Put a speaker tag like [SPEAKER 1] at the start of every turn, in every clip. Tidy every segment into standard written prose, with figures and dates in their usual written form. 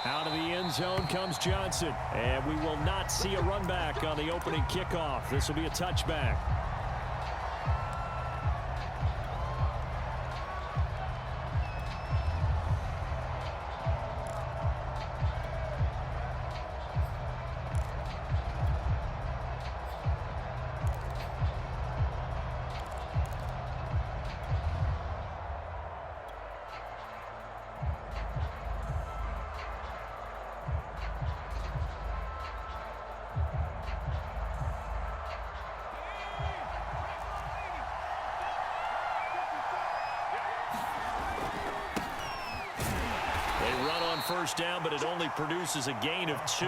[SPEAKER 1] Out of the end zone comes Johnson. And we will not see a run back on the opening kickoff. This will be a touchback. First down, but it only produces a gain of 2.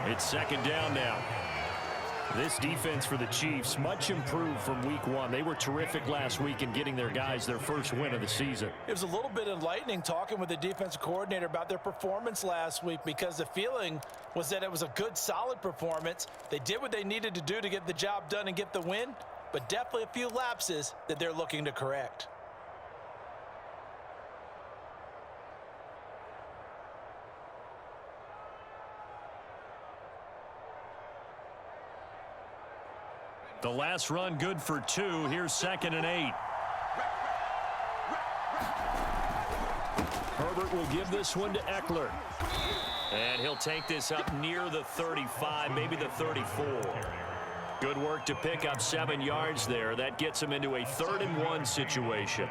[SPEAKER 1] It's second down now. This defense for the Chiefs, much improved from week 1. They were terrific last week in getting their guys their first win of the season.
[SPEAKER 2] It was a little bit enlightening talking with the defensive coordinator about their performance last week, because the feeling was that it was a good, solid performance. They did what they needed to do to get the job done and get the win, but definitely a few lapses that they're looking to correct.
[SPEAKER 1] The last run good for 2. Here's 2nd and 8. Herbert will give this one to Eckler. And he'll take this up near the 35, maybe the 34. Good work to pick up 7 yards there. That gets him into a 3rd and 1 situation.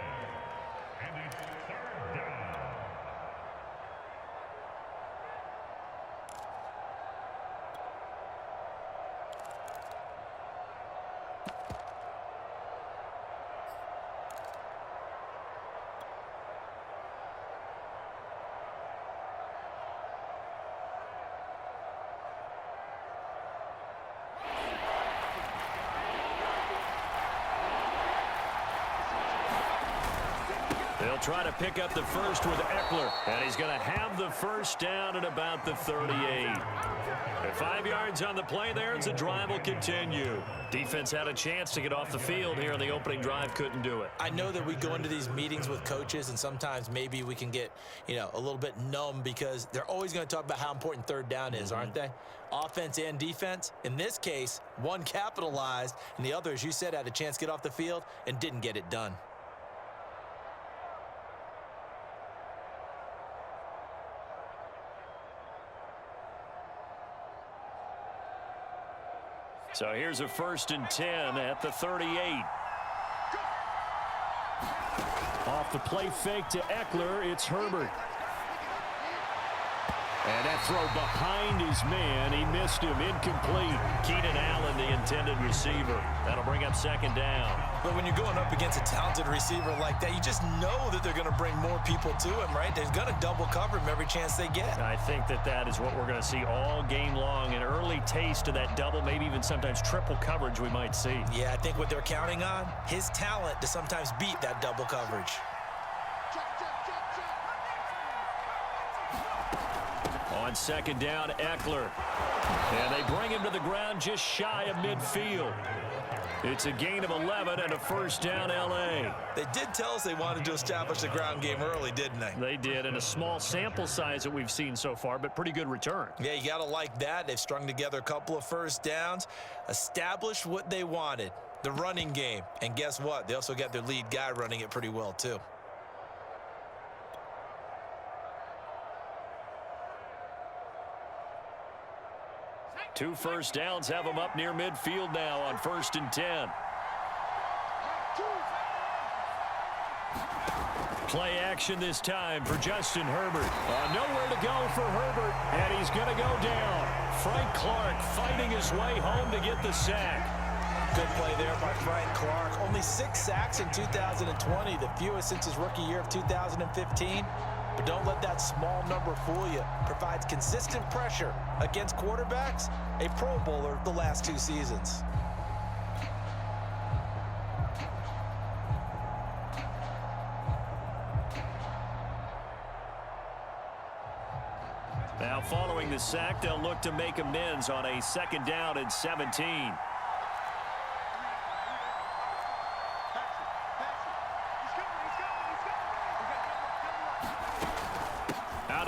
[SPEAKER 1] They'll try to pick up the first with Eckler, and he's going to have the first down at about the 38. At 5 yards on the play there as the drive will continue. Defense had a chance to get off the field here in the opening drive, couldn't do it.
[SPEAKER 2] I know that we go into these meetings with coaches, and sometimes maybe we can get, a little bit numb, because they're always going to talk about how important 3rd down is, aren't they? Offense and defense. In this case, one capitalized, and the other, as you said, had a chance to get off the field and didn't get it done.
[SPEAKER 1] So here's a 1st and 10 at the 38. Off the play fake to Eckler, it's Herbert. And that throw behind his man, he missed him, incomplete. Keenan Allen, the intended receiver. That'll bring up 2nd down.
[SPEAKER 2] But when you're going up against a talented receiver like that, you just know that they're going to bring more people to him, right? They're going to double cover him every chance they get.
[SPEAKER 1] I think that is what we're going to see all game long. An early taste of that double, maybe even sometimes triple coverage we might see.
[SPEAKER 2] Yeah, I think what they're counting on, his talent to sometimes beat that double coverage.
[SPEAKER 1] On 2nd down, Eckler. And they bring him to the ground just shy of midfield. It's a gain of 11 and a 1st down, L.A.
[SPEAKER 2] They did tell us they wanted to establish the ground game early, didn't they?
[SPEAKER 1] They did, and a small sample size that we've seen so far, but pretty good return.
[SPEAKER 2] Yeah, you got to like that. They've strung together a couple of 1st downs, established what they wanted, the running game. And guess what? They also got their lead guy running it pretty well, too.
[SPEAKER 1] Two 1st downs have them up near midfield now on 1st and 10. Play action this time for Justin Herbert. Nowhere to go for Herbert, and he's going to go down. Frank Clark fighting his way home to get the sack.
[SPEAKER 2] Good play there by Frank Clark. Only 6 sacks in 2020, the fewest since his rookie year of 2015. But don't let that small number fool you. Provides consistent pressure against quarterbacks. A Pro Bowler the last 2 seasons.
[SPEAKER 1] Now following the sack, they'll look to make amends on a 2nd down and 17.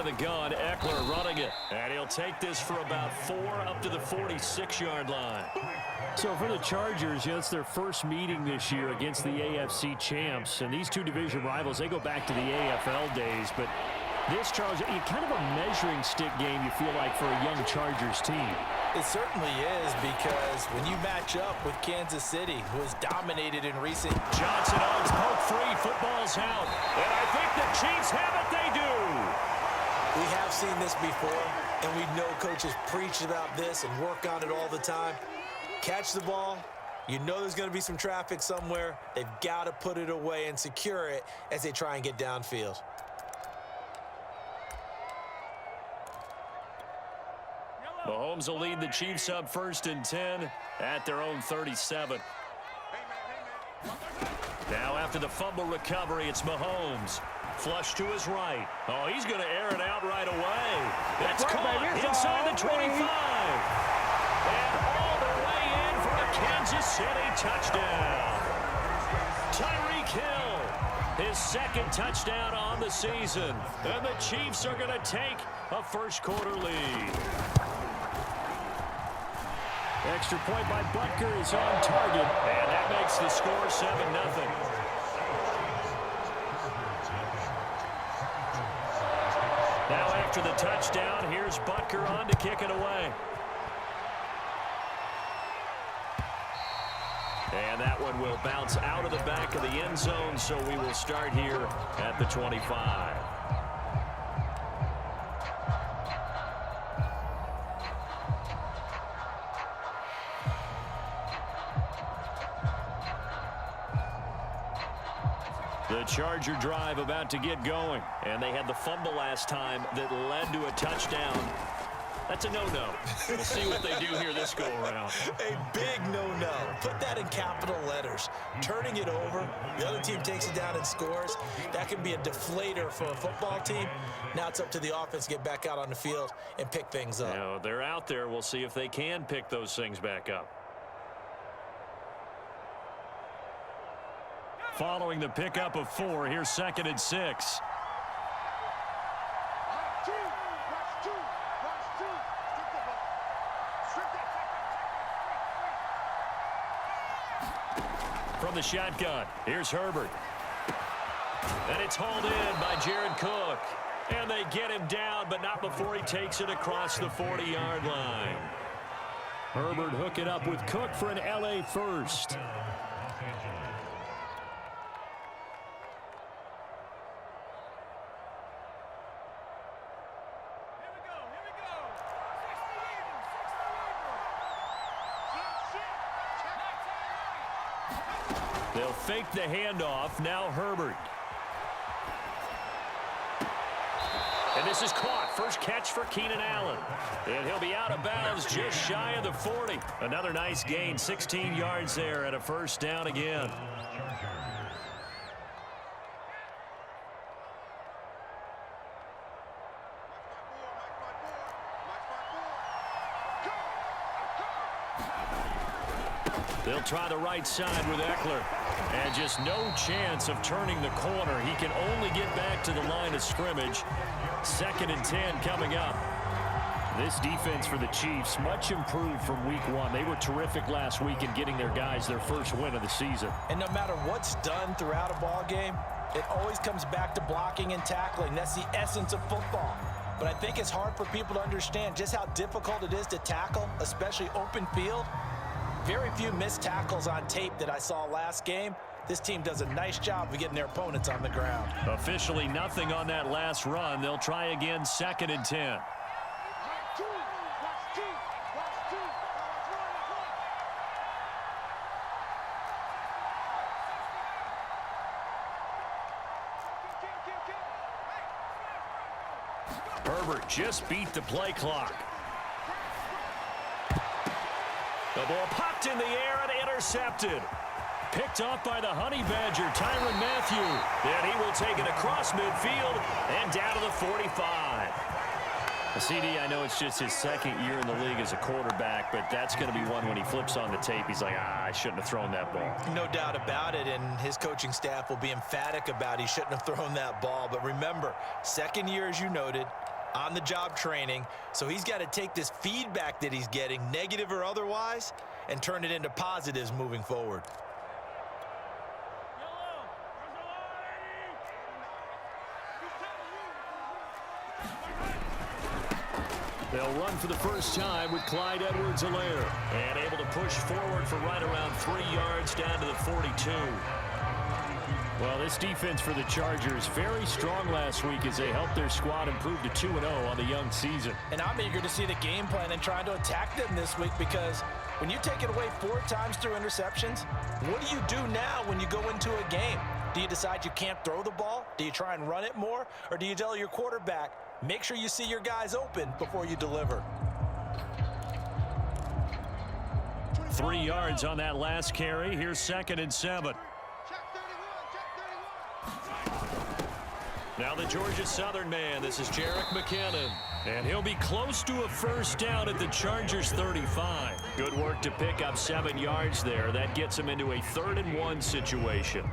[SPEAKER 1] the gun. Eckler running it. And he'll take this for about 4 up to the 46-yard line.
[SPEAKER 3] So for the Chargers, it's their first meeting this year against the AFC champs. And these two division rivals, they go back to the AFL days. But this, Charles, kind of a measuring stick game, you feel like, for a young Chargers team.
[SPEAKER 2] It certainly is, because when you match up with Kansas City, who has dominated in recent...
[SPEAKER 1] Johnson on poke free. Football's out. And I think the Chiefs have it. They do.
[SPEAKER 2] We have seen this before, and we know coaches preach about this and work on it all the time. Catch the ball. You know there's going to be some traffic somewhere. They've got to put it away and secure it as they try and get downfield.
[SPEAKER 1] Mahomes will lead the Chiefs up 1st and 10 at their own 37. Now after the fumble recovery, it's Mahomes. Flush to his right. Oh, he's going to air it out right away. That's caught inside the 25. And all the way in for a Kansas City touchdown. Tyreek Hill, his 2nd touchdown on the season. And the Chiefs are going to take a first-quarter lead.
[SPEAKER 3] Extra point by Butker is on target.
[SPEAKER 1] And that makes the score 7-0. Now after the touchdown, here's Butker on to kick it away. And that one will bounce out of the back of the end zone, so we will start here at the 25. The Charger drive about to get going, and they had the fumble last time that led to a touchdown. That's a no-no. We'll see what they do here this go-around.
[SPEAKER 2] A big no-no. Put that in capital letters. Turning it over, the other team takes it down and scores. That can be a deflator for a football team. Now it's up to the offense to get back out on the field and pick things up.
[SPEAKER 1] Now, they're out there. We'll see if they can pick those things back up. Following the pickup of 4, here's 2nd and 6. From the shotgun, here's Herbert. And it's hauled in by Jared Cook. And they get him down, but not before he takes it across the 40-yard line.
[SPEAKER 3] Herbert hook it up with Cook for an LA first.
[SPEAKER 1] They'll fake the handoff. Now Herbert. And this is caught. First catch for Keenan Allen. And he'll be out of bounds just shy of the 40. Another nice gain. 16 yards there and a first down again. They'll try the right side with Eckler. And just no chance of turning the corner. He can only get back to the line of scrimmage. 2nd and 10 coming up. This defense for the Chiefs, much improved from week 1. They were terrific last week in getting their guys their first win of the season.
[SPEAKER 2] And no matter what's done throughout a ball game, it always comes back to blocking and tackling. That's the essence of football. But I think it's hard for people to understand just how difficult it is to tackle, especially open field. Very few missed tackles on tape that I saw last game. This team does a nice job of getting their opponents on the ground.
[SPEAKER 1] Officially nothing on that last run. They'll try again 2nd and 10. Herbert just beat the play clock. The ball popped in the air and intercepted. Picked off by the Honey Badger, Tyrann Mathieu. And he will take it across midfield and down to the 45. CD, I know it's just his 2nd year in the league as a quarterback, but that's going to be one when he flips on the tape. He's like, I shouldn't have thrown that ball.
[SPEAKER 2] No doubt about it, and his coaching staff will be emphatic about he shouldn't have thrown that ball. But remember, 2nd year, as you noted, on-the-job training, so he's got to take this feedback that he's getting, negative or otherwise, and turn it into positives moving forward.
[SPEAKER 1] They'll run for the first time with Clyde Edwards-Helaire, and able to push forward for right around 3 yards down to the 42.
[SPEAKER 3] Well, this defense for the Chargers, very strong last week as they helped their squad improve to 2-0 on the young season.
[SPEAKER 2] And I'm eager to see the game plan and trying to attack them this week, because when you take it away 4 times through interceptions, what do you do now when you go into a game? Do you decide you can't throw the ball? Do you try and run it more? Or do you tell your quarterback, make sure you see your guys open before you deliver?
[SPEAKER 1] 3 yards on that last carry. Here's 2nd and 7. Now the Georgia Southern man. This is Jerick McKinnon. And he'll be close to a first down at the Chargers 35. Good work to pick up 7 yards there. That gets him into a 3rd and 1 situation.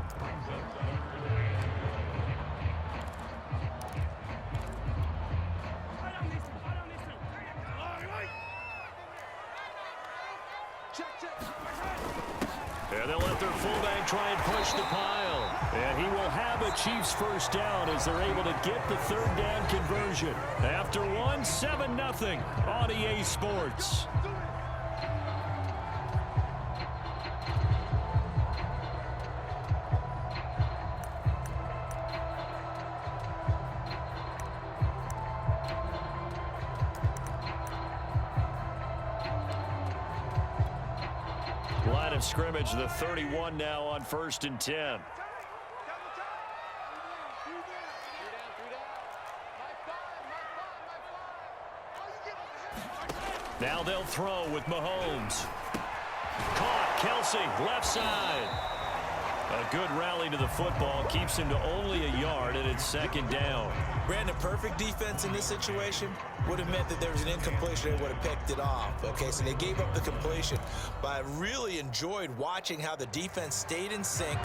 [SPEAKER 1] And they'll let their fullback try and push the pile. And he will have a Chiefs first down as they're able to get the 3rd down conversion. After 7-0 on EA Sports. Line of scrimmage, the 31 now on 1st and 10. Now they'll throw with Mahomes. Caught, Kelsey, left side. A good rally to the football keeps him to only a yard, and it's 2nd down.
[SPEAKER 2] Brandon, perfect defense in this situation would have meant that there was an incompletion. They would have picked it off. Okay, so they gave up the completion. But I really enjoyed watching how the defense stayed in sync,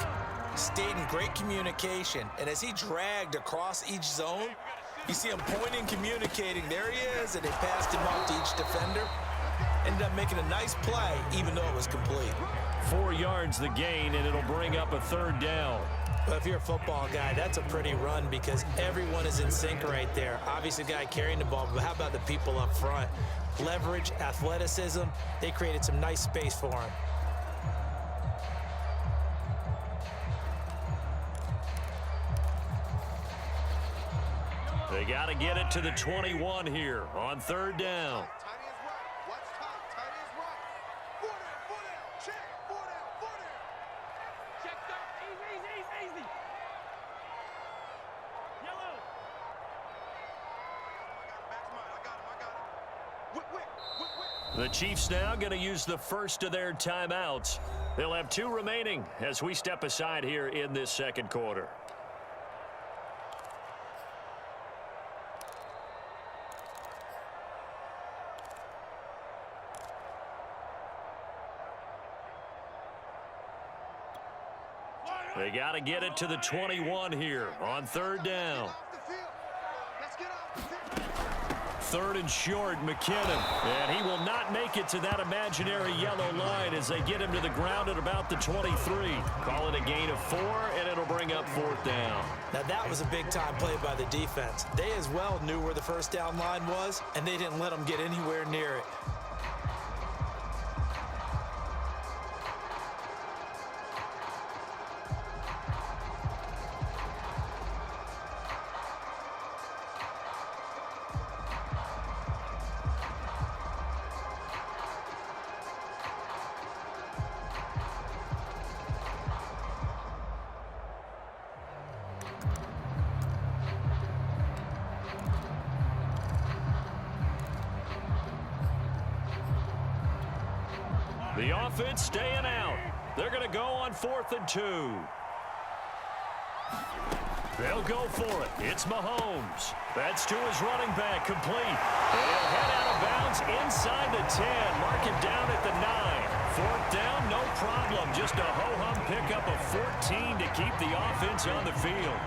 [SPEAKER 2] stayed in great communication. And as he dragged across each zone, you see him pointing, communicating. There he is, and they passed him off to each defender. Ended up making a nice play, even though it was complete.
[SPEAKER 1] 4 yards the gain, and it'll bring up a 3rd down.
[SPEAKER 2] Well, if you're a football guy, that's a pretty run because everyone is in sync right there. Obviously, the guy carrying the ball, but how about the people up front? Leverage, athleticism, they created some nice space for him.
[SPEAKER 1] They got to get it to the 21 here on 3rd down. The Chiefs now going to use the first of their timeouts. They'll have 2 remaining as we step aside here in this 2nd quarter. They got to get it to the 21 here on 3rd down. 3rd and short, McKinnon. And he will not make it to that imaginary yellow line as they get him to the ground at about the 23. Call it a gain of 4, and it'll bring up 4th down.
[SPEAKER 2] Now, that was a big-time play by the defense. They as well knew where the first down line was, and they didn't let them get anywhere near it.
[SPEAKER 1] The offense staying out. They're going to go on 4th and 2. They'll go for it. It's Mahomes. That's to his running back, complete. And he'll head out of bounds inside the 10. Mark it down at the 9. 4th down, no problem. Just a ho-hum pickup of 14 to keep the offense on the field.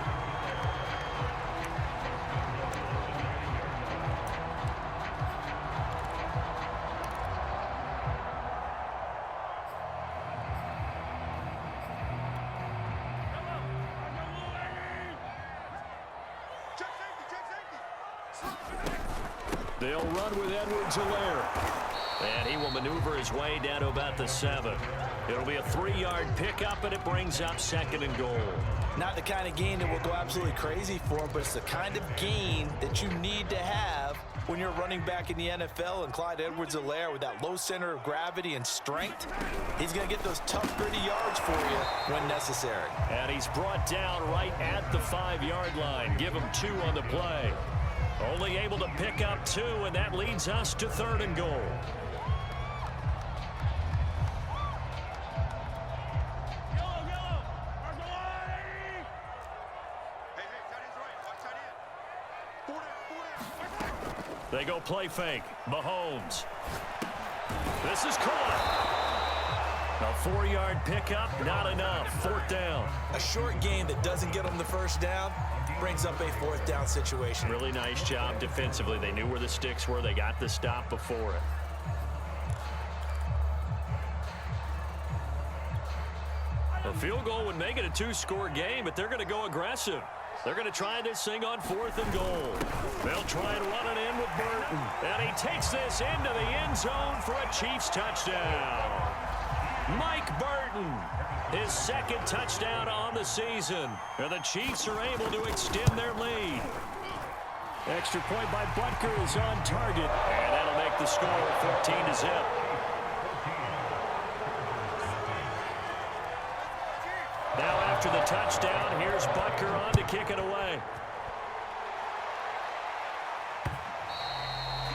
[SPEAKER 1] They'll run with Edwards-Helaire. And he will maneuver his way down to about the 7. It'll be a 3-yard pickup, and it brings up 2nd and goal.
[SPEAKER 2] Not the kind of gain that will go absolutely crazy for him, but it's the kind of gain that you need to have when you're running back in the NFL. And Clyde Edwards-Helaire, with that low center of gravity and strength, he's going to get those tough, gritty yards for you when necessary.
[SPEAKER 1] And he's brought down right at the 5-yard line. Give him 2 on the play. Only able to pick up 2, and that leads us to 3rd and goal. They go play fake. Mahomes. This is caught. A 4-yard pickup, not enough. 4th down.
[SPEAKER 2] A short gain that doesn't get them the first down brings up a 4th down situation.
[SPEAKER 1] Really nice job defensively. They knew where the sticks were. They got the stop before it. A field goal would make it a 2-score game, but they're going to go aggressive. They're going to try this thing on 4th and goal. They'll try and run it in with Burton. And he takes this into the end zone for a Chiefs touchdown. Mike Burton, his 2nd touchdown on the season. And the Chiefs are able to extend their lead.
[SPEAKER 3] Extra point by Butker is on target.
[SPEAKER 1] And that'll make the score 14-0. Now after the touchdown, here's Butker on to kick it away.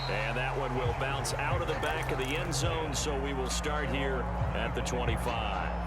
[SPEAKER 1] And that one will bounce out of the back of the end zone, so we will start here at the 25.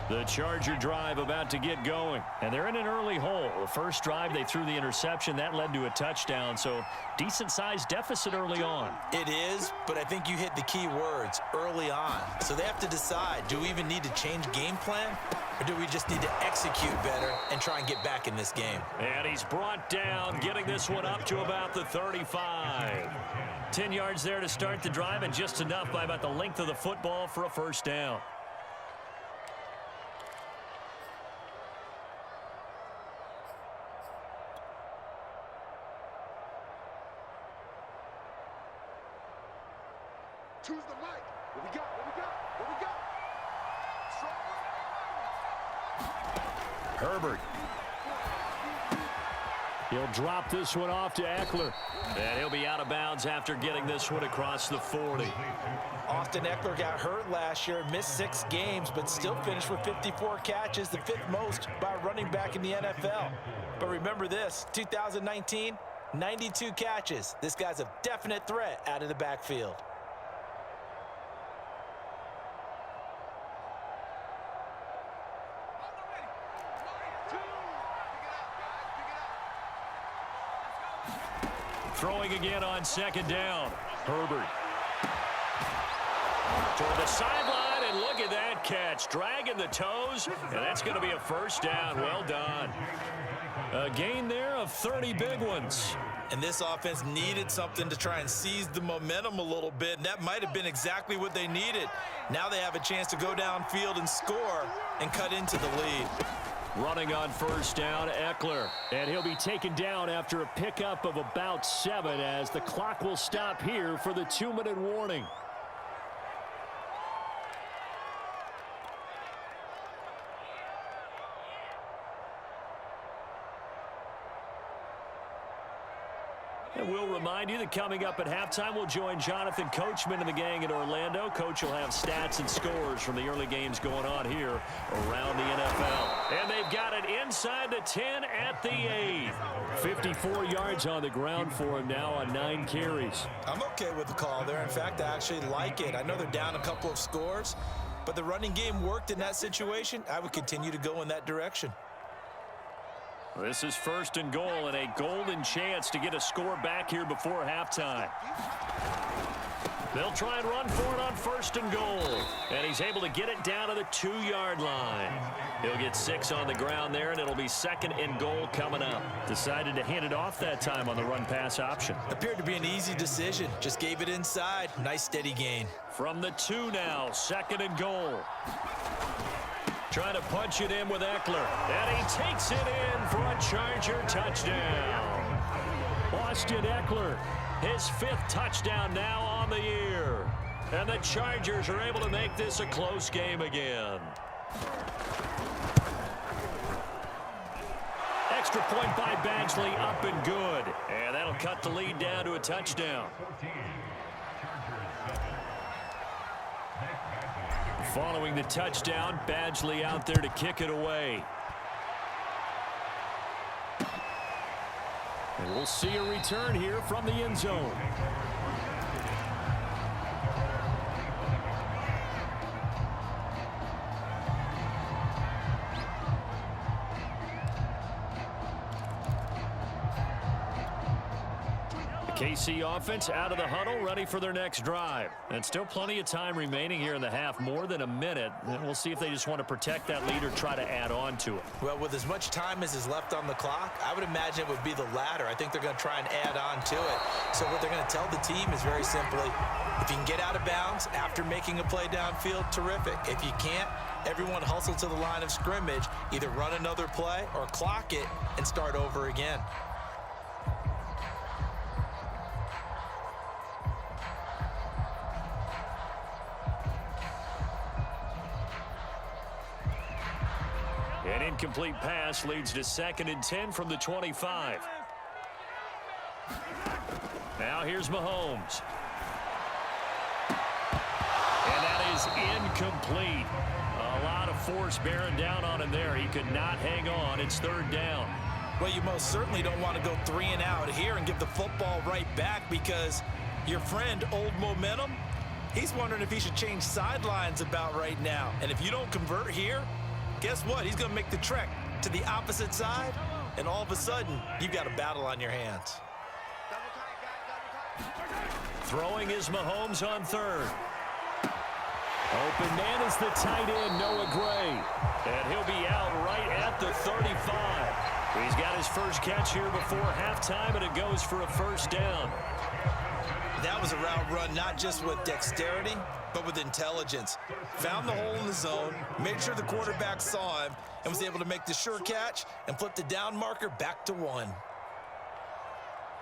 [SPEAKER 1] The Charger drive about to get going, and they're in an early hole. The first drive, they threw the interception. That led to a touchdown, so decent-sized deficit early on.
[SPEAKER 2] It is, but I think you hit the key words, early on. So they have to decide, do we even need to change game plan, or do we just need to execute better and try and get back in this game?
[SPEAKER 1] And he's brought down, getting this one up to about the 35. 10 yards there to start the drive, and just enough by about the length of the football for a first down.
[SPEAKER 4] Choose the mic. What we got? What we got? What we got?
[SPEAKER 3] Herbert. He'll drop this one off to Eckler.
[SPEAKER 1] And he'll be out of bounds after getting this one across the 40.
[SPEAKER 2] Austin Eckler got hurt last year, missed 6 games, but still finished with 54 catches, the 5th most by a running back in the NFL. But remember this, 2019, 92 catches. This guy's a definite threat out of the backfield.
[SPEAKER 1] Throwing again on 2nd down. Herbert. Toward the sideline, and look at that catch. Dragging the toes, and that's going to be a first down. Well done. A gain there of 30 big ones.
[SPEAKER 2] And this offense needed something to try and seize the momentum a little bit, and that might have been exactly what they needed. Now they have a chance to go downfield and score and cut into the lead.
[SPEAKER 1] Running on first down, Eckler.
[SPEAKER 3] And he'll be taken down after a pickup of about 7 as the clock will stop here for the 2-minute warning.
[SPEAKER 1] And we'll remind you that coming up at halftime, we'll join Jonathan Coachman and the gang in Orlando. Coach will have stats and scores from the early games going on here around the NFL. And they've got it inside the 10 at the 8.
[SPEAKER 3] 54 yards on the ground for him now on 9 carries.
[SPEAKER 2] I'm okay with the call there. In fact, I actually like it. I know they're down a couple of scores, but the running game worked in that situation. I would continue to go in that direction.
[SPEAKER 3] This is 1st and goal and a golden chance to get a score back here before halftime. They'll try and run for it on 1st and goal. And he's able to get it down to the 2-yard line. He'll get 6 on the ground there, and it'll be 2nd and goal coming up. Decided to hand it off that time on the run-pass option.
[SPEAKER 2] Appeared to be an easy decision. Just gave it inside. Nice steady gain.
[SPEAKER 3] From the 2 now, 2nd and goal. Trying to punch it in with Eckler. And he takes it in for a Charger touchdown. Austin Eckler, his 5th touchdown now on the year. And the Chargers are able to make this a close game again. Extra point by Badgley, up and good. And that'll cut the lead down to a touchdown. Following the touchdown, Badgley out there to kick it away. And we'll see a return here from the end zone. KC offense out of the huddle, ready for their next drive. And still plenty of time remaining here in the half, more than a minute. And we'll see if they just want to protect that lead or try to add on to it.
[SPEAKER 2] Well, with as much time as is left on the clock, I would imagine it would be the latter. I think they're going to try and add on to it. So what they're going to tell the team is very simply, if you can get out of bounds after making a play downfield, terrific. If you can't, everyone hustle to the line of scrimmage, either run another play or clock it and start over again.
[SPEAKER 3] An incomplete pass leads to 2nd and 10 from the 25. Now here's Mahomes. And that is incomplete. A lot of force bearing down on him there. He could not hang on. It's 3rd down.
[SPEAKER 2] Well, you most certainly don't want to go 3 and out here and give the football right back, because your friend, Old Momentum, he's wondering if he should change sidelines about right now. And if you don't convert here, guess what? He's going to make the trek to the opposite side, and all of a sudden, you've got a battle on your hands.
[SPEAKER 3] Throwing is Mahomes on 3rd. Open man is the tight end, Noah Gray. And he'll be out right at the 35. He's got his first catch here before halftime, and it goes for a 1st down.
[SPEAKER 2] That was a route run not just with dexterity, but with intelligence. Found the hole in the zone, made sure the quarterback saw him, and was able to make the sure catch and flip the down marker back to 1.
[SPEAKER 4] Hey,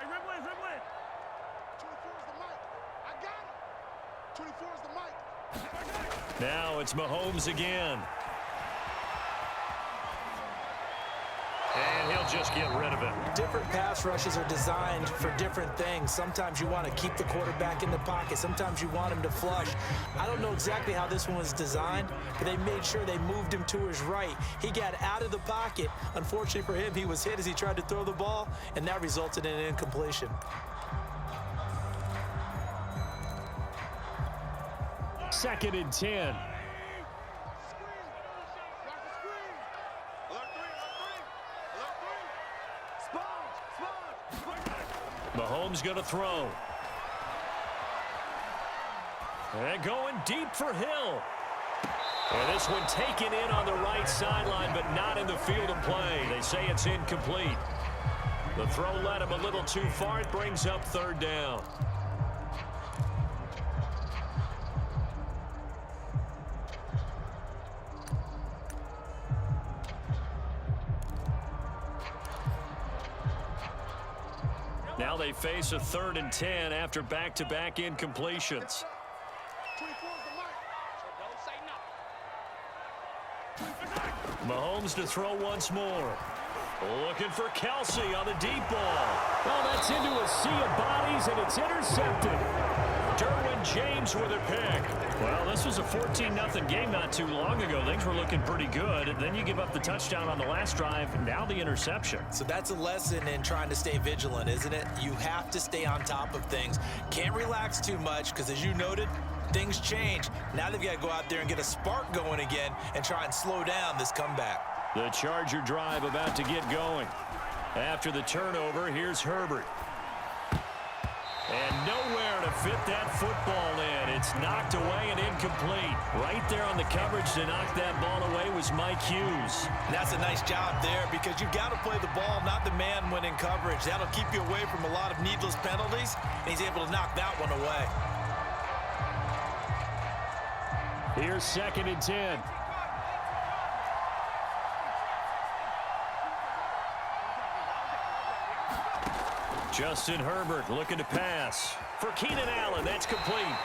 [SPEAKER 4] Rimley. 24 is the mic. I got it. 24 is the mic.
[SPEAKER 3] Now it's Mahomes again. And he'll just get rid of it.
[SPEAKER 2] Different pass rushes are designed for different things. Sometimes you want to keep the quarterback in the pocket. Sometimes you want him to flush. I don't know exactly how this one was designed, but they made sure they moved him to his right. He got out of the pocket. Unfortunately for him, he was hit as he tried to throw the ball, and that resulted in an incompletion.
[SPEAKER 3] Second and 10. Mahomes going to throw. And going deep for Hill. And this one taken in on the right sideline, but not in the field of play. They say it's incomplete. The throw led him a little too far. It brings up 3rd down. Now they face a 3rd and 10 after back-to-back incompletions.
[SPEAKER 4] 24 is the mic. So don't say nothing.
[SPEAKER 3] Mahomes to throw once more. Looking for Kelsey on the deep ball. Well, that's into a sea of bodies, and it's intercepted. Derwin James with a pick. Well, this was a 14-0 game not too long ago. Things were looking pretty good. Then you give up the touchdown on the last drive, now the interception.
[SPEAKER 2] So that's a lesson in trying to stay vigilant, isn't it? You have to stay on top of things. Can't relax too much, because as you noted, things change. Now they've got to go out there and get a spark going again and try and slow down this comeback.
[SPEAKER 1] The Charger drive about to get going. After the turnover, here's Herbert. And nowhere to fit that football in. It's knocked away and incomplete. Right there on the coverage to knock that ball away was Mike Hughes.
[SPEAKER 2] That's a nice job there because you've got to play the ball, not the man when in coverage. That'll keep you away from a lot of needless penalties, and he's able to knock that one away.
[SPEAKER 3] Here's 2nd and 10.
[SPEAKER 1] Justin Herbert looking to pass. For Keenan Allen, that's complete.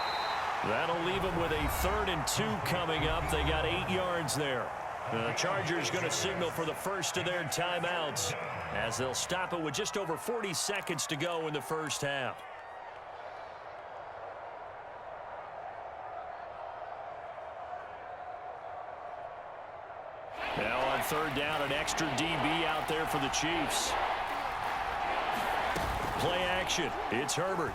[SPEAKER 1] That'll leave him with a 3rd and 2 coming up. They got 8 yards there. The Chargers going to signal for the first of their timeouts as they'll stop it with just over 40 seconds to go in the first half. Now on 3rd down, an extra DB out there for the Chiefs. Play action. It's Herbert.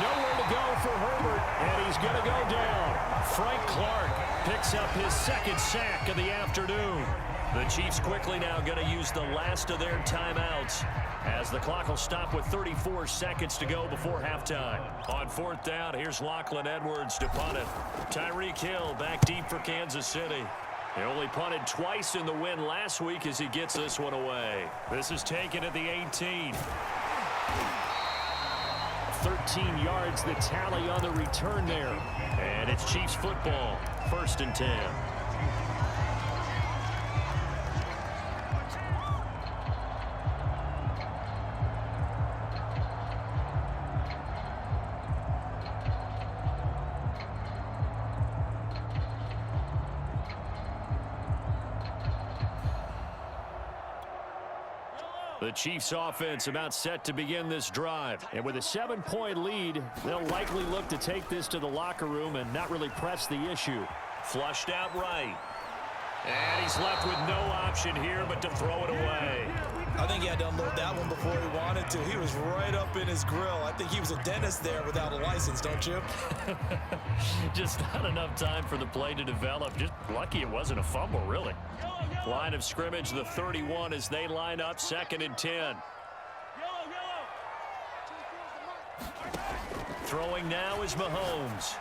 [SPEAKER 1] Nowhere to go for Herbert, and he's going to go down. Frank Clark picks up his 2nd sack of the afternoon. The Chiefs quickly now going to use the last of their timeouts as the clock will stop with 34 seconds to go before halftime. On 4th down, here's Lachlan Edwards to punt it. Tyreek Hill back deep for Kansas City. He only punted twice in the win last week as he gets this one away. This is taken at the 18.
[SPEAKER 3] 13 yards the tally on the return there.
[SPEAKER 1] And it's Chiefs football. 1st and 10. The Chiefs offense about set to begin this drive.
[SPEAKER 3] And with a 7-point lead, they'll likely look to take this to the locker room and not really press the issue.
[SPEAKER 1] Flushed out right. And he's left with no option here but to throw it away.
[SPEAKER 2] I think he had to unload that one before he wanted to. He was right up in his grill. I think he was a dentist there without a license, don't you?
[SPEAKER 1] Just not enough time for the play to develop. Just lucky it wasn't a fumble, really. Line of scrimmage, the 31 as they line up, 2nd and 10. Throwing now is Mahomes.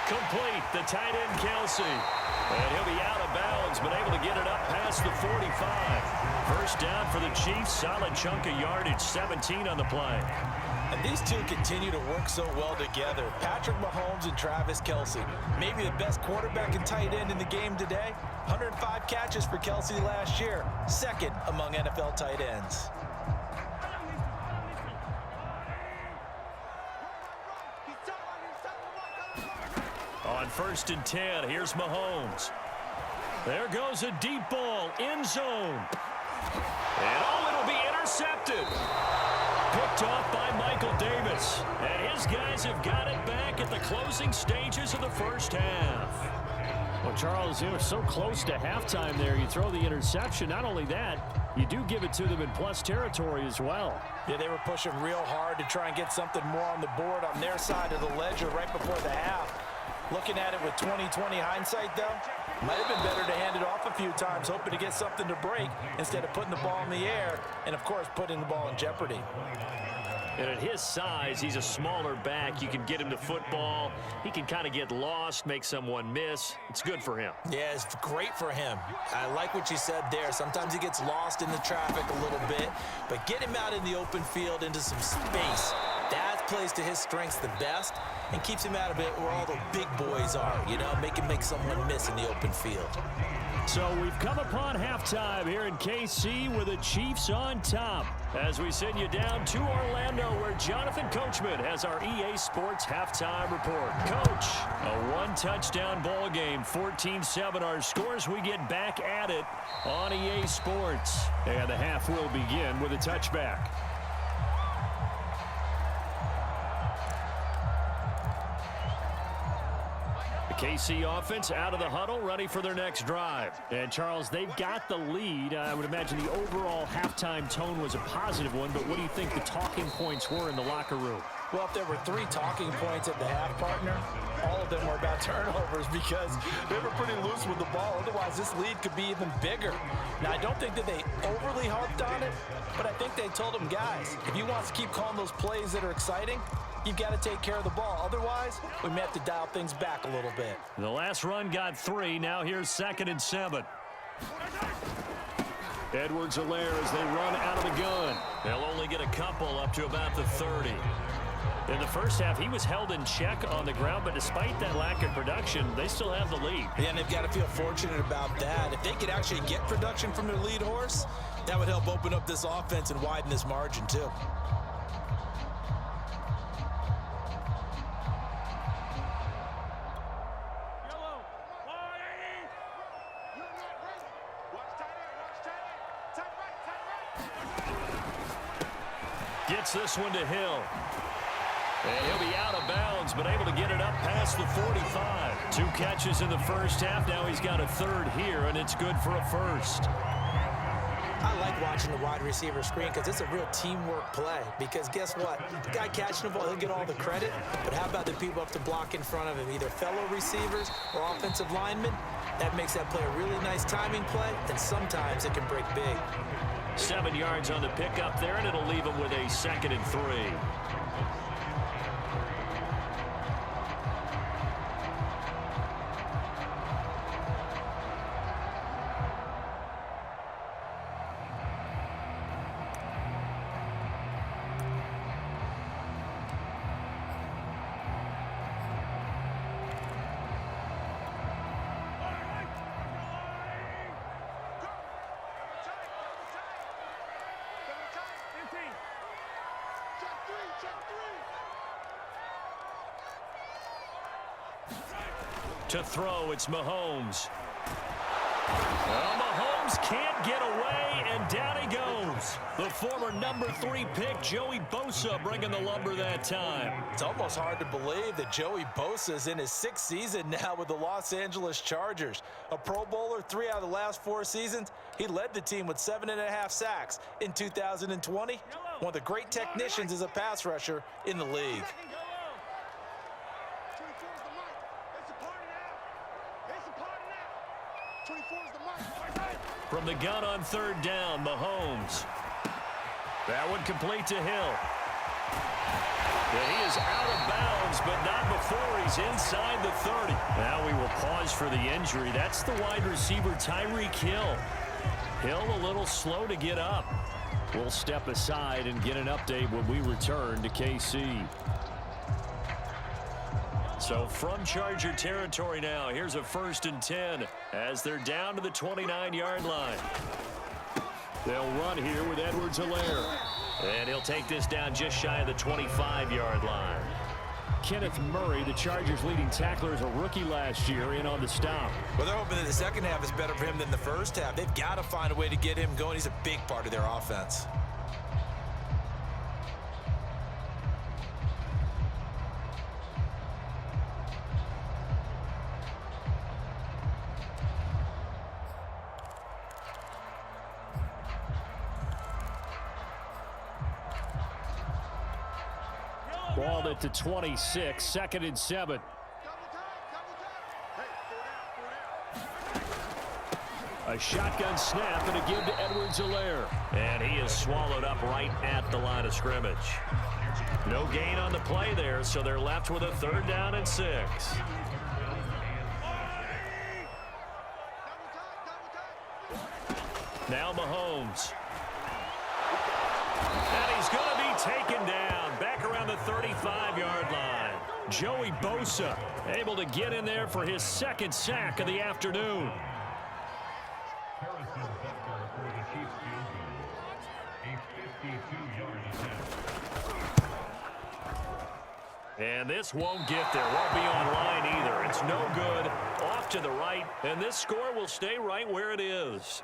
[SPEAKER 1] Complete, the tight end Kelsey. And he'll be out of bounds, but able to get it up past the 45. First down for the Chiefs, solid chunk of yardage, 17 on the play.
[SPEAKER 2] And these two continue to work so well together. Patrick Mahomes and Travis Kelce. Maybe the best quarterback and tight end in the game today. 105 catches for Kelce last year. 2nd among NFL tight ends.
[SPEAKER 1] On 1st and 10, here's Mahomes. There goes a deep ball, end zone. And it'll be intercepted. Picked off by Michael Davis. And his guys have got it back at the closing stages of the first half.
[SPEAKER 3] Well, Charles, you know, so close to halftime there. You throw the interception. Not only that, you do give it to them in plus territory as well.
[SPEAKER 2] Yeah, they were pushing real hard to try and get something more on the board on their side of the ledger right before the half. Looking at it with 20/20 hindsight, though, might have been better to hand it off a few times, hoping to get something to break instead of putting the ball in the air and, of course, putting the ball in jeopardy.
[SPEAKER 1] And at his size, he's a smaller back. You can get him to football. He can kind of get lost, make someone miss. It's good for him.
[SPEAKER 2] Yeah, it's great for him. I like what you said there. Sometimes he gets lost in the traffic a little bit, but get him out in the open field into some space. That plays to his strengths the best and keeps him out of it where all the big boys are, you know, make someone miss in the open field.
[SPEAKER 3] So we've come upon halftime here in KC with the Chiefs on top.
[SPEAKER 1] As we send you down to Orlando where Jonathan Coachman has our EA Sports halftime report. Coach, a one-touchdown ball game, 14-7 our scores. We get back at it on EA Sports.
[SPEAKER 3] And the half will begin with a touchback.
[SPEAKER 1] KC offense out of the huddle, ready for their next drive.
[SPEAKER 3] And, Charles, they've got the lead. I would imagine the overall halftime tone was a positive one, but what do you think the talking points were in the locker room?
[SPEAKER 2] Well, if there were 3 talking points at the half, partner, all of them were about turnovers because they were pretty loose with the ball. Otherwise, this lead could be even bigger. Now, I don't think that they overly harped on it, but I think they told them, guys, if you want to keep calling those plays that are exciting, you've got to take care of the ball. Otherwise, we may have to dial things back a little bit.
[SPEAKER 3] The last run got 3. Now here's 2nd and 7. Edwards-Helaire as they run out of the gun.
[SPEAKER 1] They'll only get a couple up to about the 30.
[SPEAKER 3] In the first half, he was held in check on the ground, but despite that lack of production, they still have the lead.
[SPEAKER 2] Yeah, and they've got to feel fortunate about that. If they could actually get production from their lead horse, that would help open up this offense and widen this margin, too.
[SPEAKER 1] Gets this one to Hill. And he'll be out of bounds, but able to get it up past the 45. 2 catches in the first half. Now he's got a 3rd here, and it's good for a 1st.
[SPEAKER 2] I like watching the wide receiver screen because it's a real teamwork play. Because guess what? The guy catching the ball, he'll get all the credit. But how about the people up to block in front of him, either fellow receivers or offensive linemen? That makes that play a really nice timing play, and sometimes it can break big.
[SPEAKER 1] 7 yards on the pickup there, and it'll leave him with a 2nd and 3. To throw, it's Mahomes. Well, Mahomes can't get away, and down he goes. The former number 3 pick, Joey Bosa, bringing the lumber that time.
[SPEAKER 2] It's almost hard to believe that Joey Bosa is in his 6th season now with the Los Angeles Chargers. A Pro Bowler 3 out of the last 4 seasons. He led the team with 7.5 sacks in 2020. One of the great technicians as a pass rusher in the league.
[SPEAKER 1] From the gun on 3rd down, Mahomes. That one complete to Hill. And he is out of bounds, but not before he's inside the 30. Now we will pause for the injury. That's the wide receiver, Tyreek Hill. Hill a little slow to get up. We'll step aside and get an update when we return to KC. So from Charger territory now, here's a 1st and 10 as they're down to the 29-yard line. They'll run here with Edwards-Helaire. And he'll take this down just shy of the 25-yard line.
[SPEAKER 3] Kenneth Murray, the Chargers' leading tackler, is a rookie last year, in on the stop.
[SPEAKER 2] Well, they're hoping that the second half is better for him than the first half. They've got to find a way to get him going. He's a big part of their offense.
[SPEAKER 3] Ball at the 26, 2nd and 7. A shotgun snap and a give to Edwards-Helaire.
[SPEAKER 1] And he is swallowed up right at the line of scrimmage. No gain on the play there, so they're left with a 3rd down and 6. Now Mahomes. And he's going to be taken down back around the 35-yard line. Joey Bosa able to get in there for his 2nd sack of the afternoon. And this won't get there. Won't be on line either. It's no good. Off to the right. And this score will stay right where it is.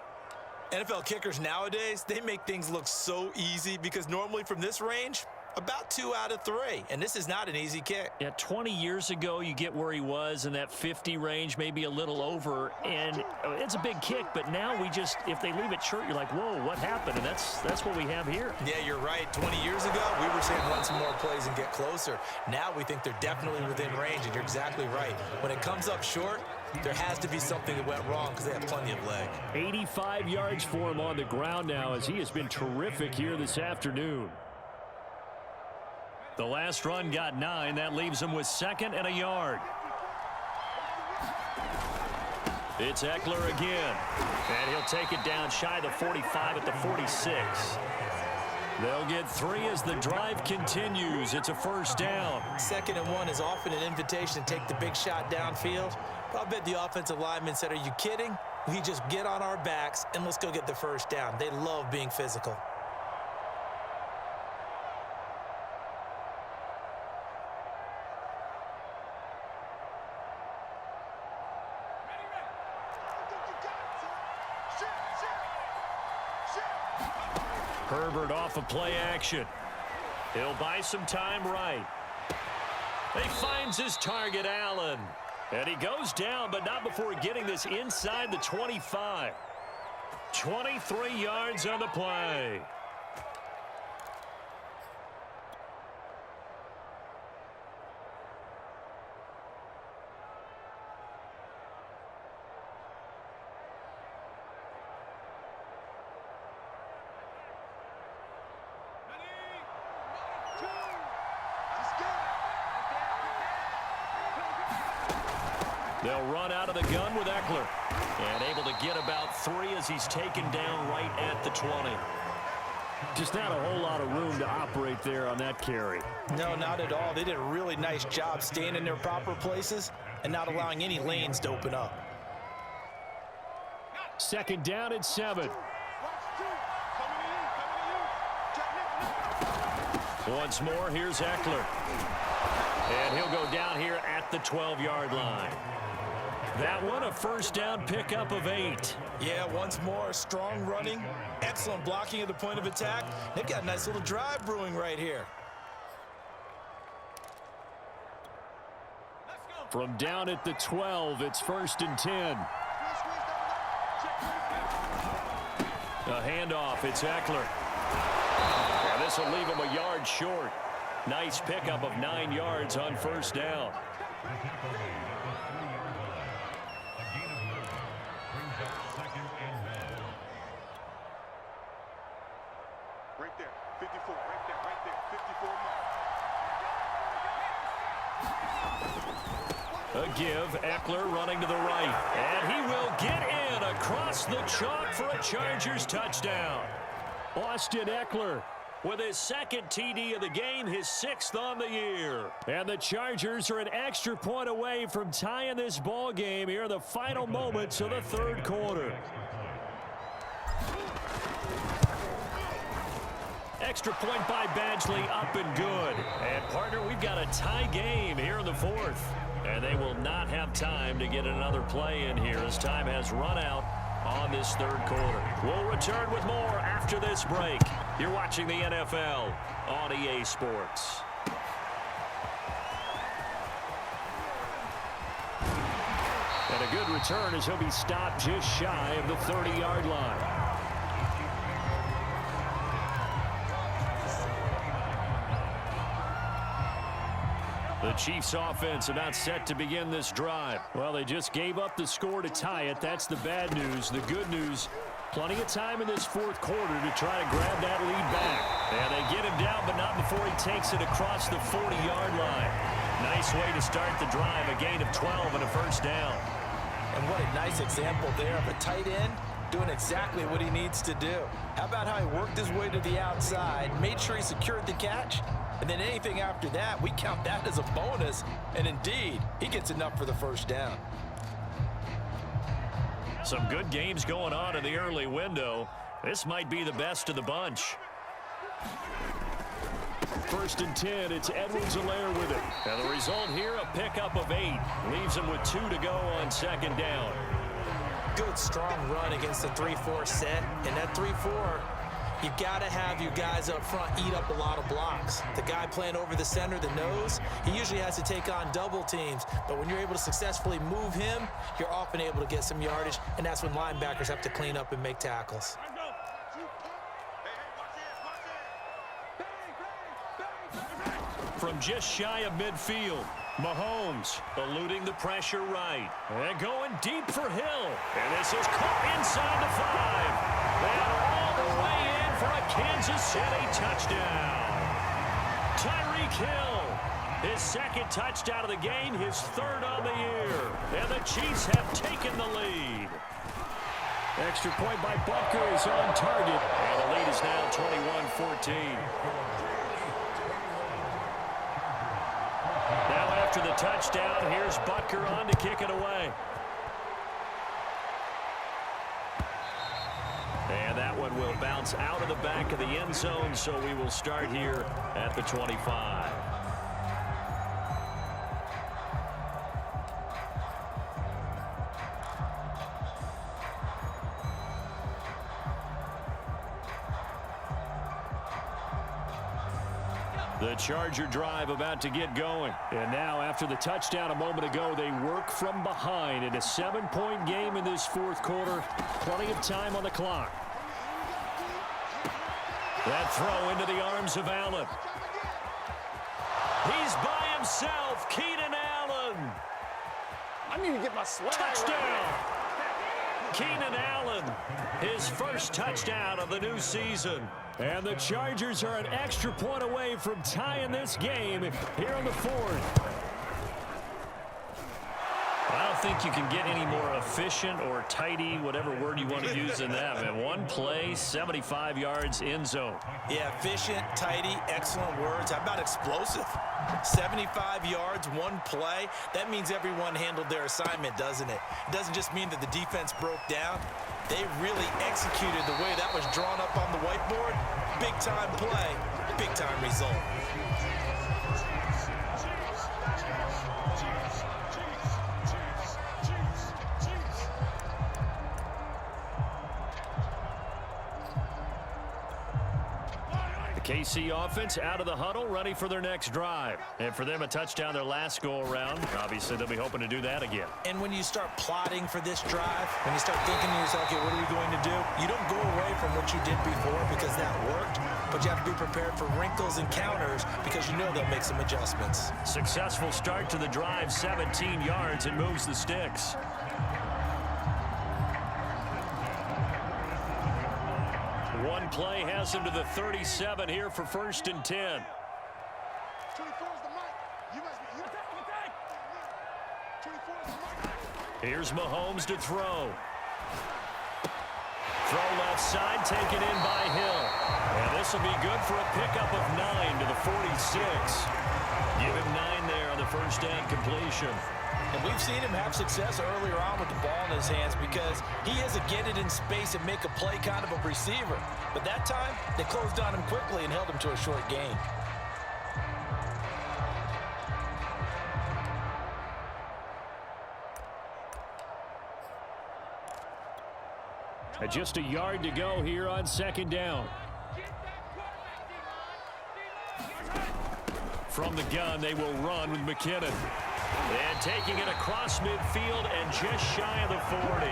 [SPEAKER 2] NFL kickers nowadays, they make things look so easy because normally from this range, about 2 out of 3. And this is not an easy kick.
[SPEAKER 3] Yeah, 20 years ago, you get where he was in that 50 range, maybe a little over. And it's a big kick, but now we just, if they leave it short, you're like, whoa, what happened? And that's what we have here.
[SPEAKER 2] Yeah, you're right. 20 years ago, we were saying run some more plays and get closer. Now we think they're definitely within range, and you're exactly right. When it comes up short, there has to be something that went wrong because they have plenty of leg.
[SPEAKER 3] 85 yards for him on the ground now as he has been terrific here this afternoon. The last run got 9. That leaves him with 2nd and a yard. It's Eckler again. And he'll take it down shy the 45 at the 46. They'll get 3 as the drive continues. It's a first down.
[SPEAKER 2] 2nd and 1 is often an invitation to take the big shot downfield. But I bet the offensive lineman said, are you kidding? We just get on our backs and let's go get the first down. They love being physical.
[SPEAKER 3] Herbert off of play action. He'll buy some time right. He finds his target, Allen. And he goes down, but not before getting this inside the 25. 23 yards on the play. They'll run out of the gun with Eckler. And able to get about 3 as he's taken down right at the 20. Just not a whole lot of room to operate there on that carry.
[SPEAKER 2] No, not at all. They did a really nice job staying in their proper places and not allowing any lanes to open up.
[SPEAKER 3] 2nd down and 7. Once more, here's Eckler. And he'll go down here at the 12-yard line. That one, a first down pickup of 8.
[SPEAKER 2] Yeah, once more, strong running, excellent blocking at the point of attack. They've got a nice little drive brewing right here.
[SPEAKER 3] From down at the 12, it's 1st and 10. A handoff, it's Eckler. And this will leave him a yard short. Nice pickup of 9 yards on first down.
[SPEAKER 4] Right there, 54, right there, 54 more.
[SPEAKER 3] A give, Eckler running to the right. And he will get in across the chalk for a Chargers touchdown. Austin Eckler with his 2nd TD of the game, his 6th on the year. And the Chargers are an extra point away from tying this ball game here in the final moments of the 3rd quarter. Extra point by Badgley, up and good. And, partner, we've got a tie game here in the 4th. And they will not have time to get another play in here as time has run out on this 3rd quarter. We'll return with more after this break. You're watching the NFL on EA Sports. And a good return as he'll be stopped just shy of the 30-yard line. The Chiefs offense about set to begin this drive. Well, they just gave up the score to tie it. That's the bad news. The good news, plenty of time in this 4th quarter to try to grab that lead back. And they get him down, but not before he takes it across the 40-yard line. Nice way to start the drive, a gain of 12 and a first down.
[SPEAKER 2] And what a nice example there of a tight end doing exactly what he needs to do. How about how he worked his way to the outside, made sure he secured the catch, and then anything after that, we count that as a bonus. And indeed, he gets enough for the first down.
[SPEAKER 3] Some good games going on in the early window. This might be the best of the bunch. 1st and 10, it's Edwards-Helaire with it. And the result here, a pickup of 8. Leaves him with 2 to go on 2nd down.
[SPEAKER 2] good, strong run against the 3-4 set. And that 3-4, you've got to have your guys up front eat up a lot of blocks. The guy playing over the center, the nose, he usually has to take on double teams. But when you're able to successfully move him, you're often able to get some yardage, and that's when linebackers have to clean up and make tackles.
[SPEAKER 1] From just shy of midfield, Mahomes eluding the pressure right. And going deep for Hill. And this is caught inside the 5. And all the way in for a Kansas City touchdown. Tyreek Hill, his second touchdown of the game, his third on the year. And the Chiefs have taken the lead.
[SPEAKER 3] Extra point by Butker is on target.
[SPEAKER 1] And the lead is now 21-14. Now after the touchdown, here's Butker on to kick it away. And that one will bounce out of the back of the end zone, so we will start here at the 25. The Charger drive about to get going.
[SPEAKER 3] And now, after the touchdown a moment ago, they work from behind in a 7-point game in this fourth quarter. Plenty of time on the clock.
[SPEAKER 1] That throw into the arms of Allen. He's by himself. Keenan Allen.
[SPEAKER 4] I need to get my swag.
[SPEAKER 1] Touchdown. Keenan Allen, his first touchdown of the new season.
[SPEAKER 3] And the Chargers are an extra point away from tying this game here in the fourth.
[SPEAKER 1] I don't think you can get any more efficient or tidy, whatever word you want to use in that. Man, one play, 75 yards in zone.
[SPEAKER 2] Yeah, efficient, tidy, excellent words. How about explosive? 75 yards, one play. That means everyone handled their assignment, doesn't it? It doesn't just mean that the defense broke down. They really executed the way that was drawn up on the whiteboard. Big-time play, big-time result.
[SPEAKER 1] KC offense out of the huddle, ready for their next drive. And for them, a touchdown their last go-around. Obviously, they'll be hoping to do that again.
[SPEAKER 2] And when you start plotting for this drive, when you start thinking to yourself, okay, what are we going to do? You don't go away from what you did before because that worked, but you have to be prepared for wrinkles and counters because you know they'll make some adjustments.
[SPEAKER 1] Successful start to the drive, 17 yards, and moves the sticks. One play has him to the 37 here for 1st and 10.
[SPEAKER 4] 24 is the mic. You must be. 24 is the mic.
[SPEAKER 1] Here's Mahomes to throw. Throw left side, taken in by Hill. And this will be good for a pickup of 9 to the 46. Give him 9 there on the first down completion.
[SPEAKER 2] And we've seen him have success earlier on with the ball in his hands because he is a get it in space and make a play kind of a receiver. But that time, they closed on him quickly and held him to a short gain.
[SPEAKER 3] Just a yard to go here on 2nd down.
[SPEAKER 1] From the gun, they will run with McKinnon. And taking it across midfield and just shy of the 40.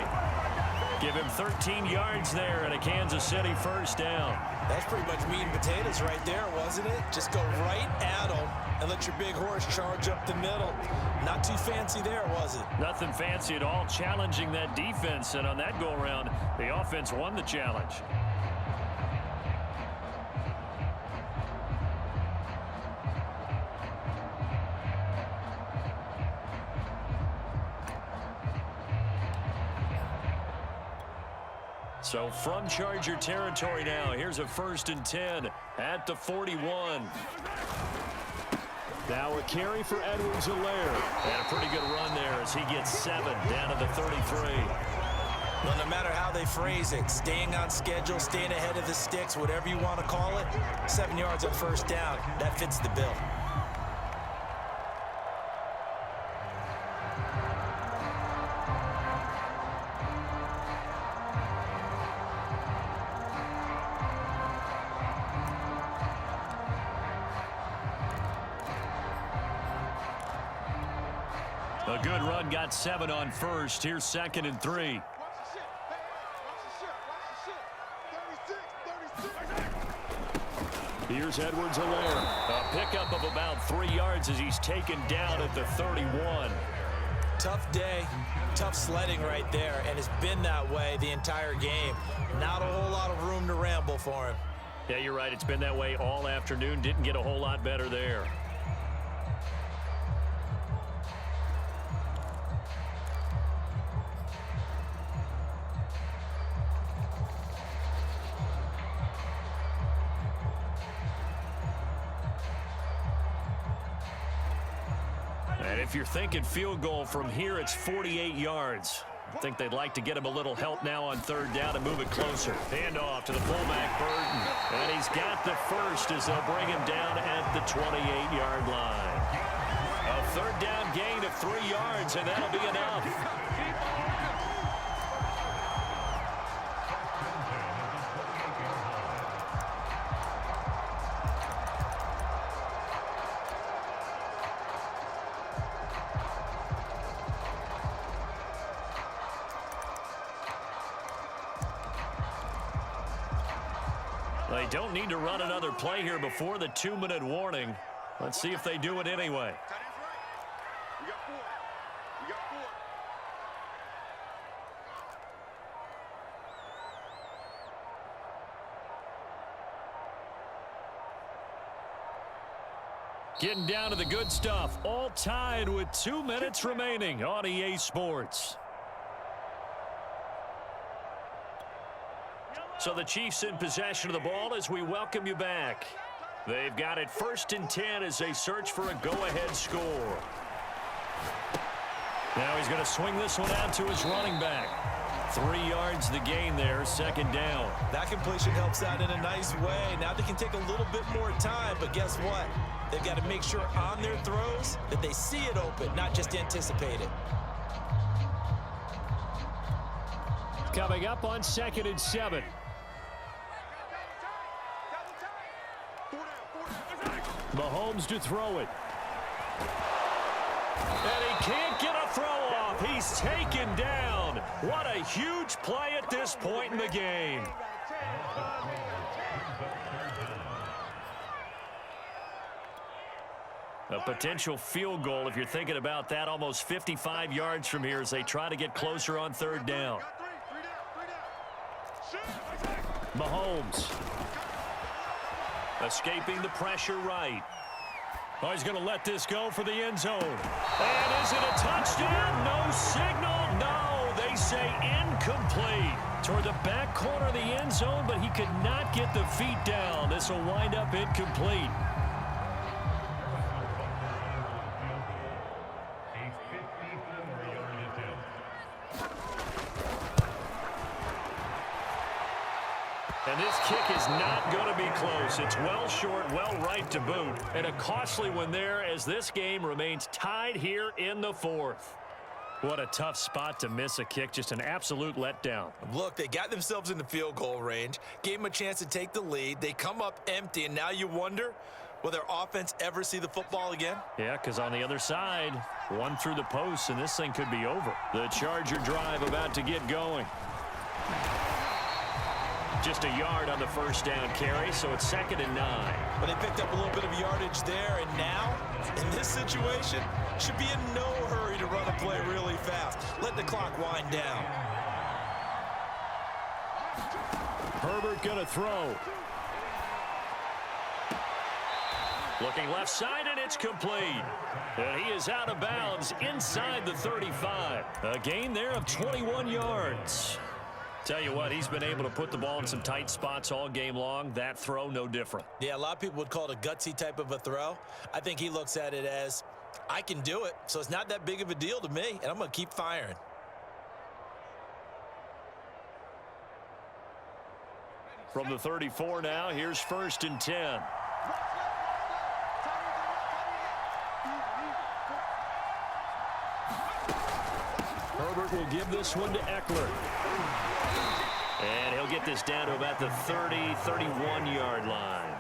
[SPEAKER 1] Give him 13 yards there and a Kansas City first down.
[SPEAKER 2] That's pretty much meat and potatoes right there, wasn't it? Just go right at him and let your big horse charge up the middle. Not too fancy there, was it?
[SPEAKER 1] Nothing fancy at all, challenging that defense. And on that go-around, the offense won the challenge. So from Charger territory now, here's a 1st and 10 at the 41.
[SPEAKER 3] Now a carry for Edwards-Helaire.
[SPEAKER 1] And a pretty good run there as he gets 7 down to the 33.
[SPEAKER 2] Well, no matter how they phrase it, staying on schedule, staying ahead of the sticks, whatever you want to call it, 7 yards on first down, that fits the bill.
[SPEAKER 1] A good run got 7 on first. Here's 2nd and 3.
[SPEAKER 4] Watch the shit. Hey, watch the shit. Watch the shit. 36.
[SPEAKER 3] Here's Edwards-Helaire.
[SPEAKER 1] A pickup of about 3 yards as he's taken down at the 31.
[SPEAKER 2] Tough day, tough sledding right there, and it's been that way the entire game. Not a whole lot of room to ramble for him.
[SPEAKER 3] Yeah, you're right. It's been that way all afternoon. Didn't get a whole lot better there. And if you're thinking field goal from here, it's 48 yards. I think they'd like to get him a little help now on 3rd down and move it closer. Handoff to the fullback, Burton. And he's got the first as they'll bring him down at the 28-yard line. A 3rd down gain of 3 yards, and that'll be enough. They don't need to run another play here before the 2-minute warning. Let's see if they do it anyway.
[SPEAKER 4] Tight end's right. We got 4. We got 4.
[SPEAKER 3] Getting down to the good stuff. All tied with 2 minutes remaining on EA Sports. So the Chiefs in possession of the ball as we welcome you back. They've got it 1st and 10 as they search for a go-ahead score. Now he's going to swing this one out to his running back. 3 yards the gain there, 2nd down.
[SPEAKER 2] That completion helps out in a nice way. Now they can take a little bit more time, but guess what? They've got to make sure on their throws that they see it open, not just anticipate it.
[SPEAKER 3] Coming up on 2nd and 7. Mahomes to throw it. And he can't get a throw off. He's taken down. What a huge play at this point in the game. A potential field goal, if you're thinking about that, almost 55 yards from here as they try to get closer on 3rd down. Mahomes. Escaping the pressure right. Oh, he's going to let this go for the end zone. And is it a touchdown? No signal. No, they say incomplete. Toward the back corner of the end zone, but he could not get the feet down. This will wind up incomplete. And this kick is not going to be close. It's well short, well right to boot. And a costly one there as this game remains tied here in the 4th. What a tough spot to miss a kick. Just an absolute letdown.
[SPEAKER 2] Look, they got themselves in the field goal range, gave them a chance to take the lead. They come up empty, and now you wonder, will their offense ever see the football again?
[SPEAKER 3] Yeah, because on the other side, one through the post, and this thing could be over. The Charger drive about to get going. Just a yard on the 1st down carry, so it's 2nd and 9.
[SPEAKER 2] But they picked up a little bit of yardage there, and now, in this situation, should be in no hurry to run a play really fast. Let the clock wind down.
[SPEAKER 3] Herbert going to throw. Looking left side, and it's complete. And he is out of bounds inside the 35. A gain there of 21 yards. Tell you what, he's been able to put the ball in some tight spots all game long. That throw, no different.
[SPEAKER 2] Yeah, a lot of people would call it a gutsy type of a throw. I think he looks at it as, I can do it, so it's not that big of a deal to me, and I'm going to keep firing.
[SPEAKER 3] From the 34 now, here's 1st and 10. Herbert will give this one to Eckler. And he'll get this down to about the 30, 31-yard line.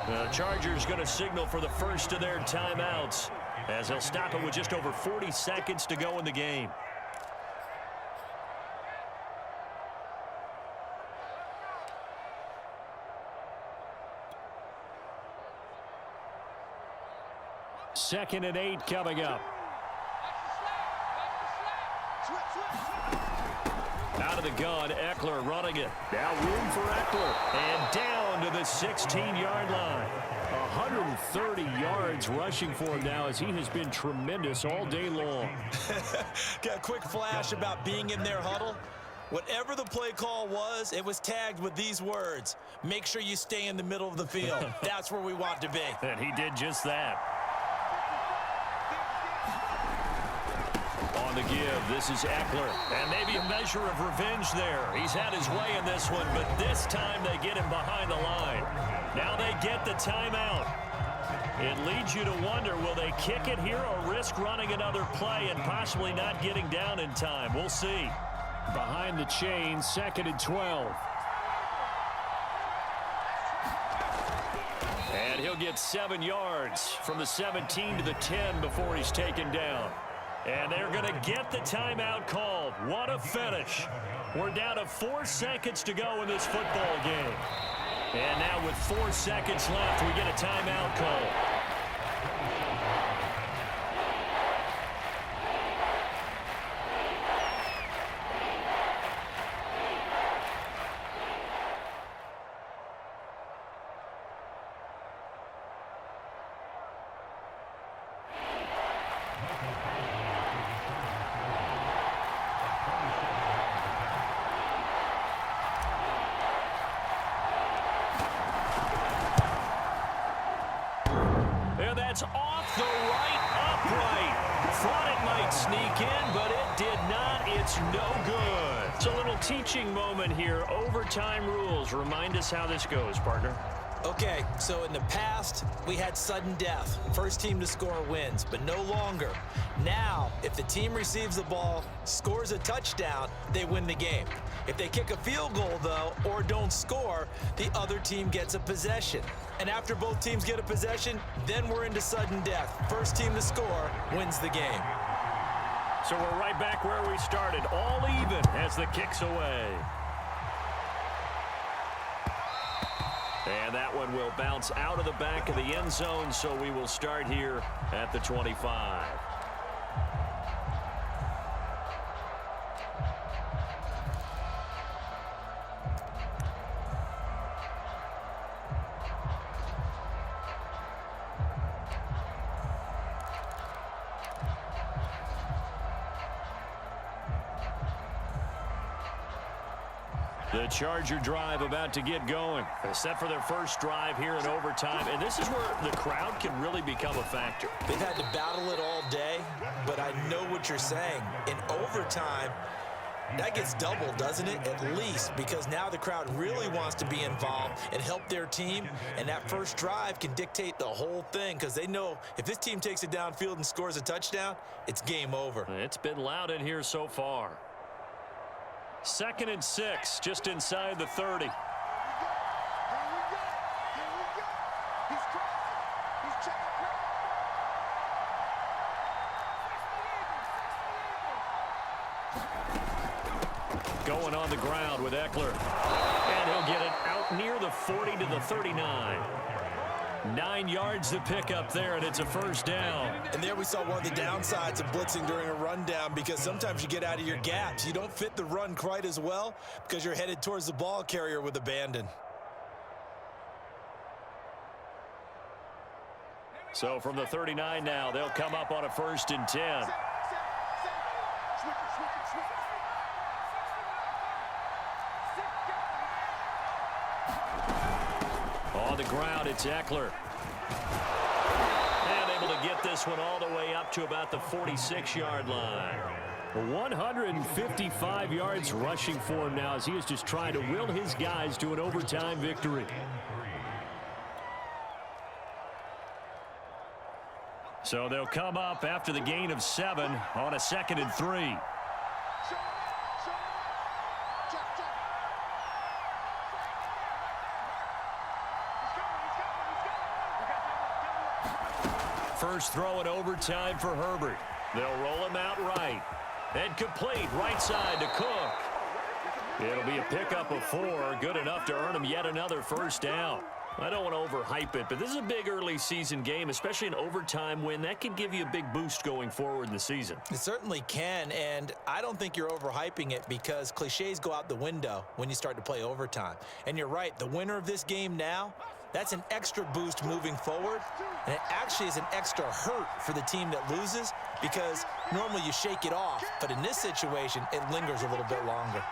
[SPEAKER 3] The Chargers going to signal for the first of their timeouts.
[SPEAKER 1] as he'll stop it with just over 40 seconds to go in the game.
[SPEAKER 3] Second and 8 coming up.
[SPEAKER 1] Out of the gun, Eckler running it. Now room for Eckler. And down to the 16-yard line.
[SPEAKER 3] 130 yards rushing for him now as he has been tremendous all day long.
[SPEAKER 2] Got a quick flash about being in their huddle. Whatever the play call was, it was tagged with these words: make sure you stay in the middle of the field. That's where we want to be.
[SPEAKER 1] And he did just that. On the give, this is Eckler. And maybe a measure of revenge there. He's had his way in this one, but this time they get him behind the line. Now they get the timeout. It leads you to wonder, will they kick it here or risk running another play and possibly not getting down in time? We'll see.
[SPEAKER 3] Behind the chain, second and 12.
[SPEAKER 1] And he'll get 7 yards from the 17 to the 10 before he's taken down. And they're going to get the timeout called. What a finish. We're down to 4 seconds to go in this football game. And now with 4 seconds left, we get a timeout call. That's off the right upright. Thought it might sneak in, but it did not. It's no good.
[SPEAKER 3] It's a little teaching moment here. Overtime rules. Remind us how this goes, partner.
[SPEAKER 2] Okay, so in the past, we had sudden death. First team to score wins, but no longer. Now, if the team receives the ball, scores a touchdown, they win the game. If they kick a field goal, though, or don't score, the other team gets a possession. And after both teams get a possession, then we're into sudden death. First team to score wins the game.
[SPEAKER 1] So we're right back where we started, all even as the kick's away. And that one will bounce out of the back of the end zone, so we will start here at the 25. The Charger drive about to get going. Set for their first drive here in overtime. And this is where the crowd can really become a factor.
[SPEAKER 2] They've had to battle it all day, but I know what you're saying. In overtime, that gets doubled, doesn't it? At least, because now the crowd really wants to be involved and help their team. And that first drive can dictate the whole thing because they know if this team takes it downfield and scores a touchdown, it's game over.
[SPEAKER 1] It's been loud in here so far. 2nd and 6, just inside the 30. Going on the ground with Eckler. And he'll get it out near the 40 to the 39. 9 yards to pick up there, and it's a first down.
[SPEAKER 2] And there we saw one of the downsides of blitzing during a rundown because sometimes you get out of your gaps. You don't fit the run quite as well because you're headed towards the ball carrier with abandon.
[SPEAKER 1] So from the 39 now, they'll come up on a 1st and 10. On the ground, it's Eckler. And able to get this one all the way up to about the 46-yard line.
[SPEAKER 3] 155 yards rushing for him now as he is just trying to will his guys to an overtime victory.
[SPEAKER 1] So they'll come up after the gain of 7 on a 2nd and 3. first throw in overtime for Herbert. They'll roll him out right. And complete right side to Cook. It'll be a pickup of 4, good enough to earn him yet another first down. I don't want to overhype it, but this is a big early season game, especially an overtime win. That could give you a big boost going forward in the season.
[SPEAKER 2] It certainly can, and I don't think you're overhyping it because cliches go out the window when you start to play overtime. And you're right, the winner of this game now, that's an extra boost moving forward, and it actually is an extra hurt for the team that loses because normally you shake it off, but in this situation, it lingers a little bit longer.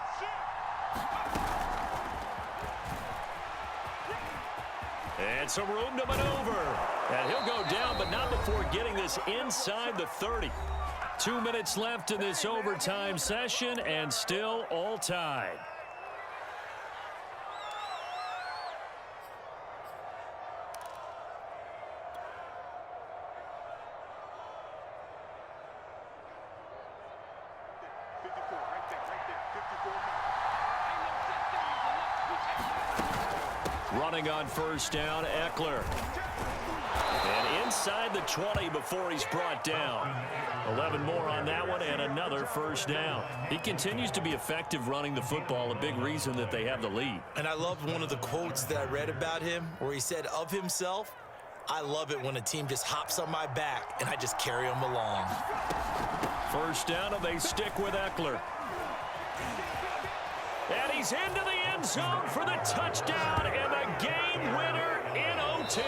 [SPEAKER 1] And some room to maneuver. And he'll go down, but not before getting this inside the 30. 2 minutes left in this overtime session, and still all tied. Running on first down, Eckler. And inside the 20 before he's brought down. 11 more on that one and another first down. He continues to be effective running the football, a big reason that they have the lead.
[SPEAKER 2] And I loved one of the quotes that I read about him where he said of himself, I love it when a team just hops on my back and I just carry them along.
[SPEAKER 1] First down and they stick with Eckler. And he's into the end zone for the touchdown and the game winner in OT.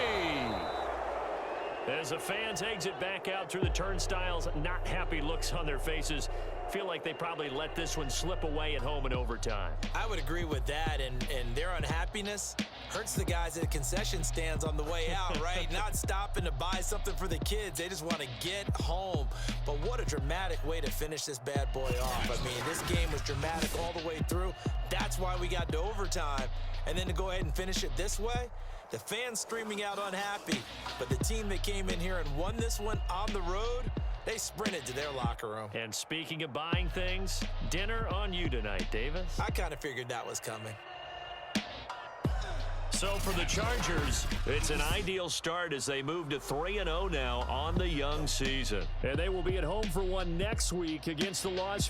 [SPEAKER 1] As the fans exit back out through the turnstiles, not happy looks on their faces. Feel like they probably let this one slip away at home in overtime.
[SPEAKER 2] I would agree with that, and their unhappiness hurts the guys at concession stands on the way out, right? Not stopping to buy something for the kids. They just want to get home. But what a dramatic way to finish this bad boy off. I mean, this game was dramatic all the way through. That's why we got to overtime. And then to go ahead and finish it this way, the fans streaming out unhappy. But the team that came in here and won this one on the road, they sprinted to their locker room.
[SPEAKER 1] And speaking of buying things, dinner on you tonight, Davis.
[SPEAKER 2] I kind of figured that was coming.
[SPEAKER 1] So for the Chargers, it's an ideal start as they move to 3-0 now on the young season.
[SPEAKER 3] And they will be at home for one next week against the Las